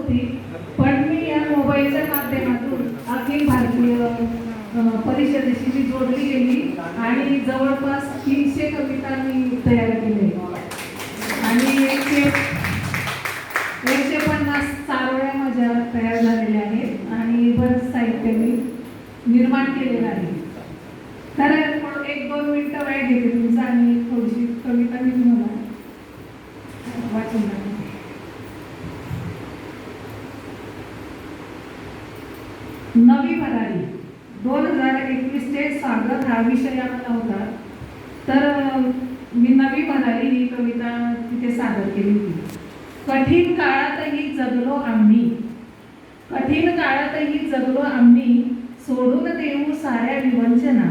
होती, पण मी या मोबाईलच्या माध्यमातून अखिल भारतीय परिषदेशी मी जोडली गेली आणि जवळपास 300 कविता मी तयार केल्या आणि 150 चारोळ्या माझ्या तयार झालेल्या आहेत आणि बरंच साहित्य मी निर्माण केलेलं आहे. तर 1-2 मिनिटं वेळ घेते तुमचा आणि थोडीशी कविता मी तुम्हाला वाचून दाखवते. नवी भरारी 2021चे स्वागत हा विषय आपला होता. तर मी नवी भरारी ही कविता तिथे सादर केली होती. कठीण काळातही जगलो आम्ही, कठीण काळातही जगलो आम्ही, सोडून देऊ साऱ्या विवंचना.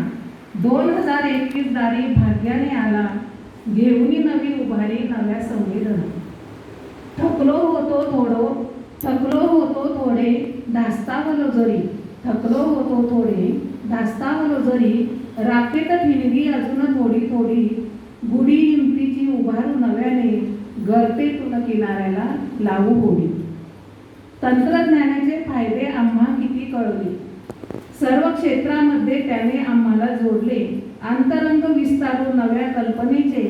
2021 दारी भाग्याने आला, घेऊनी नवी उभारी नव्या संवेदना. थकलो होतो थोडे धास्तावलो जरी, थकलो होतो थोडे धास्तावलो जरी, राखेत ठिणगी अजून थोडी थोडी, गुढी हिमतीची उभारू नव्याने, गर्तेतून किनाऱ्याला लावू होडी. तंत्रज्ञानाचे फायदे आम्हा किती कळले, सर्व क्षेत्रामध्ये त्याने आम्हाला जोडले. अंतरंग विस्तारू नव्या कल्पनेचे,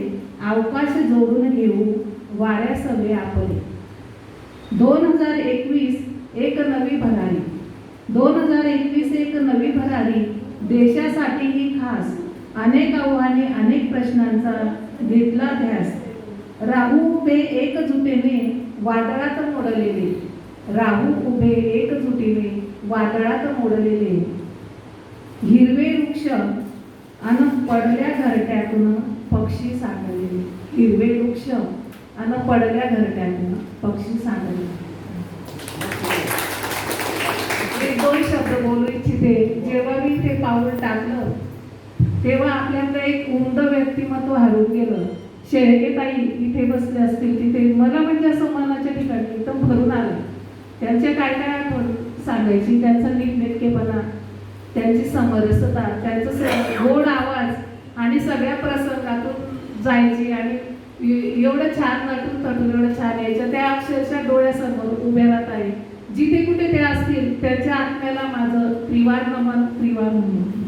अवकाश जोडून घेऊ वाऱ्या सवे आपले. 2021 एक नवी भरारी, 2021 एक नवी भरारी, देशासाठीही खास. अनेक आव्हाने अनेक प्रश्नांचा घेतला ध्यास. राहू उभे एकजुटीने वादळात मोडलेले, राहू उभे एकजुटीने वादळात मोडलेले. हिरवे वृक्ष अन पडल्या घरट्यातून पक्षी सांगलेले, हिरवे वृक्ष अन पडल्या घरट्यातून पक्षी सांगलेले. 1-2 शब्द बोलू इच्छिते. जेव्हा मी ते पाऊल टाकलं तेव्हा आपल्याकडे एक उमद व्यक्तिमत्व हरवून गेलं. शेळकेताई इथे बसले असतील, तिथे मला म्हणजे असं मनाच्या ठिकाणी एकदम भरून आलं. त्यांचे काय काय आठवण सांगायची, त्यांचा नीटनेटकेपणा, त्यांची समरसता, त्यांचं गोड आवाज आणि सगळ्या प्रसंगातून जायची आणि एवढं छान नटून तटून एवढं छान यायचं. त्या अक्षरशः डोळ्यासमोर उभ्या राहत आहे. जिथे कुठे ते असतील त्यांच्या आत्म्याला माझं त्रिवार नमन, त्रिवार नमन.